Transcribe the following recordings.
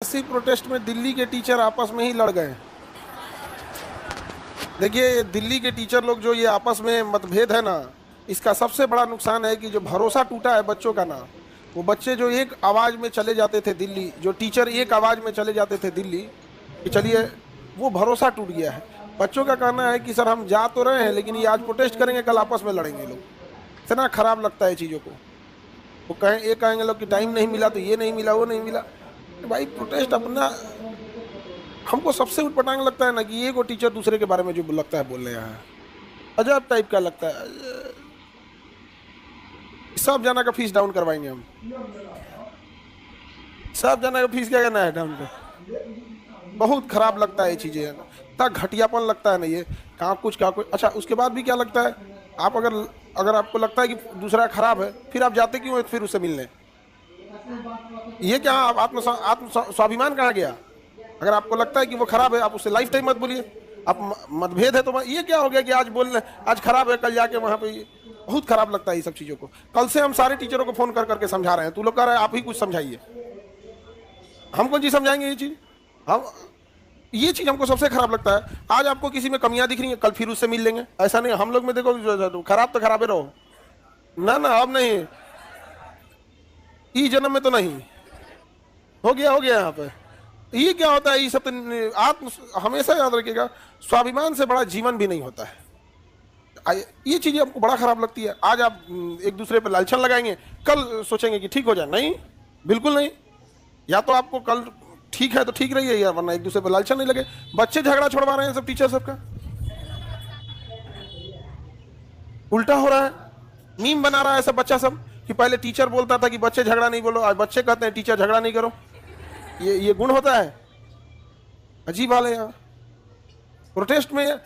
इसी प्रोटेस्ट में दिल्ली के टीचर आपस में ही लड़ गए। देखिए, दिल्ली के टीचर लोग जो ये आपस में मतभेद है ना, इसका सबसे बड़ा नुकसान है कि जो भरोसा टूटा है बच्चों का ना, वो बच्चे जो एक आवाज़ में चले जाते थे दिल्ली, जो टीचर एक आवाज़ में चले जाते थे दिल्ली कि चलिए, वो भरोसा टूट गया है। बच्चों का कहना है कि सर हम जा तो रहे हैं लेकिन ये आज प्रोटेस्ट करेंगे, कल आपस में लड़ेंगे लोग। इतना खराब लगता है चीज़ों को। वो कहेंगे लोग कि टाइम नहीं मिला तो ये नहीं मिला, वो नहीं मिला। भाई प्रोटेस्ट अपना, हमको सबसे उटपटांग लगता है ना कि ये को टीचर दूसरे के बारे में जो लगता है बोलने हैं, अजब टाइप का लगता है। सब जना का फीस डाउन करवाएंगे हम, सब जना का फीस क्या करना है डाउन पे। बहुत खराब लगता है ये चीज़ें, इतना घटियापन लगता है ना ये, कहाँ कुछ। अच्छा, उसके बाद भी क्या लगता है, आप अगर आपको लगता है कि दूसरा खराब है, फिर आप जाते क्यों फिर उससे मिलने? ये क्या आत्म स्वाभिमान कहाँ गया? अगर आपको लगता है कि वो खराब है, आप उससे लाइफ टाइम मत बोलिए। आप मतभेद है तो ये क्या हो गया कि आज बोल रहे आज खराब है, कल जाके वहाँ पे। बहुत खराब लगता है ये सब चीज़ों को। कल से हम सारे टीचरों को फोन कर करके समझा रहे हैं, तू लोग कह रहे हैं आप ही कुछ समझाइए। हम कौन चीज़ समझाएंगे ये चीज़? हम ये चीज़ हमको सबसे खराब लगता है। आज आपको किसी में कमियां दिख रही हैं, कल फिर उससे मिल लेंगे। ऐसा नहीं, हम लोग में देखो खराब तो खराब ही रहो ना। अब नहीं, इस जन्म में तो नहीं, हो गया यहाँ पे। ये क्या होता है, ये सब तो हमेशा याद रखिएगा, स्वाभिमान से बड़ा जीवन भी नहीं होता है। ये चीजें हमको बड़ा खराब लगती है। आज आप एक दूसरे पे लालछन लगाएंगे, कल सोचेंगे कि ठीक हो जाए। नहीं, बिल्कुल नहीं। या तो आपको कल ठीक है तो ठीक रही है, या वरना एक दूसरे पे लालछन नहीं लगे। बच्चे झगड़ा छोड़वा रहे हैं सब, टीचर सबका उल्टा हो रहा है। मीम बना रहा है सब बच्चा सब कि पहले टीचर बोलता था कि बच्चे झगड़ा नहीं बोलो, आज बच्चे कहते हैं टीचर झगड़ा नहीं करो। ये गुण होता है, अजीब हाल है यहाँ प्रोटेस्ट में।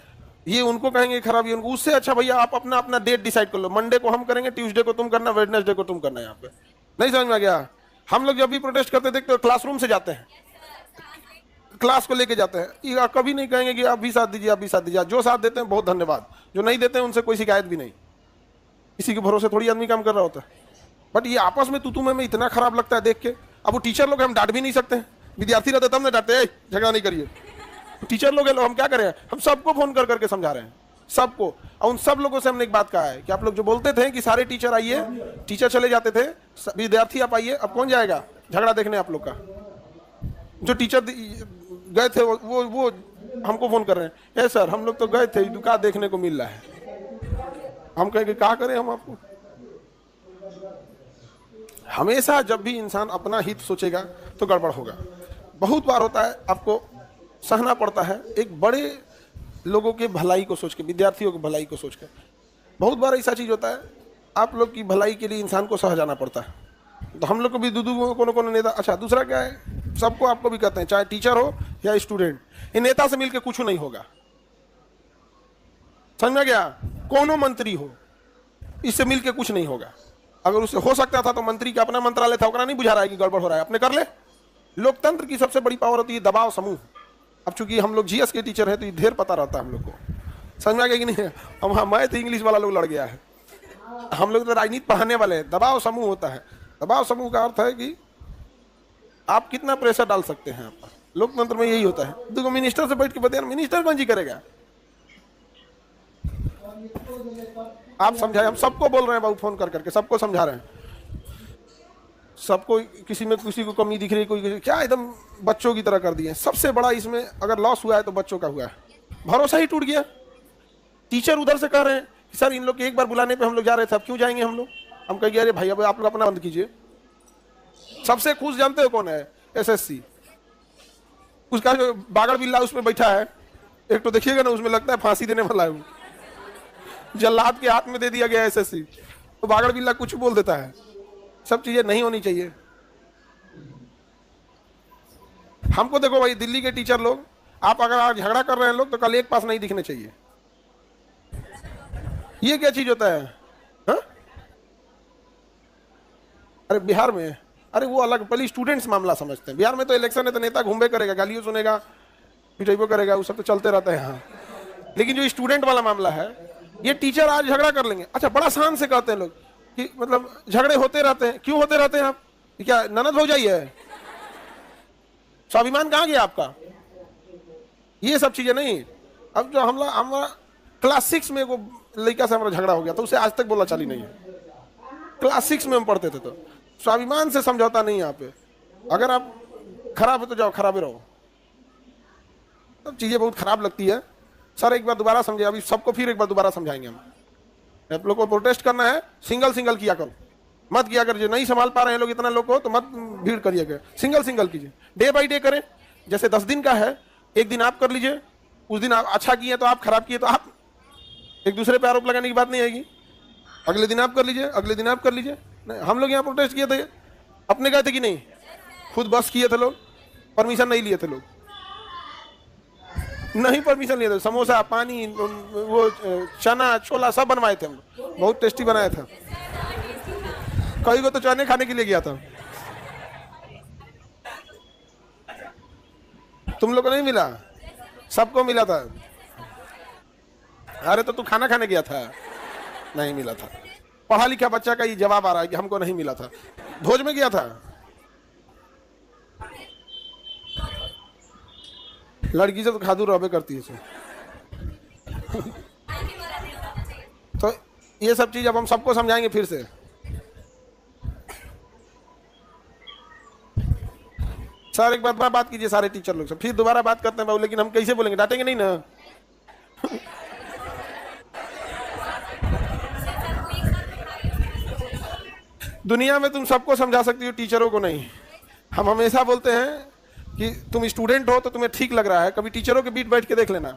ये उनको कहेंगे खराब, ये उनको। उससे अच्छा भैया आप अपना अपना डेट डिसाइड कर लो, मंडे को हम करेंगे, ट्यूसडे को तुम करना, वेडनेसडे को तुम करना। यहाँ पे नहीं समझ में आ गया? हम लोग जब भी प्रोटेस्ट करते देखते हो क्लासरूम से जाते हैं, क्लास को लेके जाते हैं। कभी नहीं कहेंगे कि आप भी साथ दीजिए, आप भी साथ दीजिए। जो साथ देते हैं बहुत धन्यवाद, जो नहीं देते हैं उनसे कोई शिकायत भी नहीं। किसी के भरोसे थोड़ी आदमी काम कर रहा होता है। बट ये आपस में तू में इतना खराब लगता है देख के। अब वो टीचर लोग हम डांट भी नहीं सकते हैं, विद्यार्थी रहते तब ना डांटते, झगड़ा नहीं करिए। टीचर लोग हम क्या करें, हम सबको फोन कर करके समझा रहे हैं, सबको। और उन सब लोगों से हमने एक बात कहा है कि आप लोग जो बोलते थे कि सारे टीचर आइए, टीचर चले जाते थे, विद्यार्थी आप आइए। अब कौन जाएगा झगड़ा देखने आप लोग का? जो टीचर गए थे वो हमको फोन कर रहे हैं, सर हम लोग तो गए थे, दुकान देखने को मिल रहा है। हम कहेंगे क्या करें हम आपको? हमेशा जब भी इंसान अपना हित सोचेगा तो गड़बड़ होगा। बहुत बार होता है, आपको सहना पड़ता है एक बड़े लोगों के भलाई को सोच के, विद्यार्थियों की भलाई को सोच के। बहुत बार ऐसा चीज़ होता है, आप लोग की भलाई के लिए इंसान को सह जाना पड़ता है। तो हम लोग को भी कोनो नेता। अच्छा, दूसरा क्या है, सबको आपको भी कहते हैं, चाहे टीचर हो या स्टूडेंट, ये नेता से मिलकर कुछ नहीं होगा। समझ में गया? कोनो मंत्री हो, इससे मिलकर कुछ नहीं होगा। अगर उससे हो सकता था तो मंत्री का अपना मंत्रालय था, नहीं बुझा रहा है कि गड़बड़ हो रहा है, अपने कर ले। लोकतंत्र की सबसे बड़ी पावर होती है दबाव समूह। अब चूंकि हम लोग जीएस के टीचर हैं तो ये ढेर पता रहता है हम लोग को। समझ में आ गया कि नहीं? हम मैथ इंग्लिश वाला लोग लड़ गया है, हम लोग तो राजनीति पढ़ाने वाले हैं। दबाव समूह होता है। दबाव समूह का अर्थ है कि आप कितना प्रेशर डाल सकते हैं आप। लोकतंत्र में यही होता है। देखो, मिनिस्टर से बैठ के बताया, मिनिस्टर कौन जी करेगा? आप समझाए, हम सबको बोल रहे हैं बाबू, फोन कर करके सबको समझा रहे हैं। सबको, किसी में किसी को कमी दिख रही, कोई क्या एकदम बच्चों की तरह कर दिए। सबसे बड़ा इसमें अगर लॉस हुआ है तो बच्चों का हुआ है। भरोसा ही टूट गया। टीचर उधर से कह रहे हैं कि सर इन लोग के एक बार बुलाने पे हम लोग जा रहे थे, अब क्यों जाएंगे हम लोग? हम कहेंगे अरे भाई अब आप लोग अपना बंद कीजिए। सबसे खुश जानते हो कौन है? एसएससी। उसका जो बागड़ बिल्ला उसमें बैठा है, एक तो देखिएगा ना, उसमें लगता है फांसी देने वाला है। जल्लाद के हाथ में दे दिया गया एसएससी, तो बागड़ बिल्ला कुछ बोल देता है। सब चीजें नहीं होनी चाहिए। हमको देखो भाई, दिल्ली के टीचर लोग, आप अगर आज झगड़ा कर रहे हैं लोग, तो कल एक पास नहीं दिखने चाहिए। ये क्या चीज होता है? हा? अरे बिहार में, अरे वो अलग, पहले स्टूडेंट्स मामला समझते हैं। बिहार में तो इलेक्शन है तो नेता घूमे करेगा, गालियों सुनेगा, पिटाइबो करेगा, वो सब तो चलते रहता है यहाँ। लेकिन जो स्टूडेंट वाला मामला है, ये टीचर आज झगड़ा कर लेंगे। अच्छा, बड़ा शान से कहते हैं लोग कि मतलब झगड़े होते रहते हैं। क्यों होते रहते हैं? आप क्या ननद हो जाइए? स्वाभिमान कहाँ गया आपका? ये सब चीजें नहीं। अब जो हमारा क्लास 6 में वो लड़का से हमारा झगड़ा हो गया तो उसे आज तक बोला चाली नहीं है। क्लास 6 में हम पढ़ते थे। तो स्वाभिमान से समझौता नहीं यहाँ पे। अगर आप खराब है तो जाओ खराब ही रहो। सब चीजें बहुत खराब लगती है। सर एक बार दोबारा समझे, अभी सबको फिर एक बार दोबारा समझाएंगे हम। आप लोग को प्रोटेस्ट करना है, सिंगल सिंगल किया करो, मत किया कर। जो नहीं संभाल पा रहे हैं लोग इतना लोग को तो मत भीड़ करिएगा, सिंगल सिंगल कीजिए। डे बाई डे करें। जैसे 10 दिन का है, एक दिन आप कर लीजिए, उस दिन आप अच्छा किए तो आप, खराब किए तो आप। एक दूसरे पे आरोप लगाने की बात नहीं आएगी। अगले दिन आप कर लीजिए, अगले दिन आप कर लीजिए। नहीं, हम लोग यहाँ प्रोटेस्ट किए थे, अपने गए थे कि नहीं? खुद बस किए थे लोग, परमिशन नहीं लिए थे लोग, नहीं परमिशन लिए थे। समोसा, पानी, वो चना छोला सब बनवाए थे हम लोग, बहुत टेस्टी बनाया था। कई को तो चने खाने के लिए गया था। तुम लोग को नहीं मिला? सबको मिला था। अरे तो तू खाना खाने गया था, नहीं मिला था। पढ़ा लिखा बच्चा का ये जवाब आ रहा है कि हमको नहीं मिला था। भोज में गया था, लड़की से तो खादू रहबे करती है। तो ये सब चीज अब हम सबको समझाएंगे फिर से। सर एक बार बात कीजिए सारे टीचर लोग से, फिर दोबारा बात करते हैं बाबू। लेकिन हम कैसे बोलेंगे? डांटेंगे नहीं ना। दुनिया में तुम सबको समझा सकती हो, टीचरों को नहीं। हम हमेशा बोलते हैं कि तुम स्टूडेंट हो तो तुम्हें ठीक लग रहा है, कभी टीचरों के बीच बैठ के देख लेना।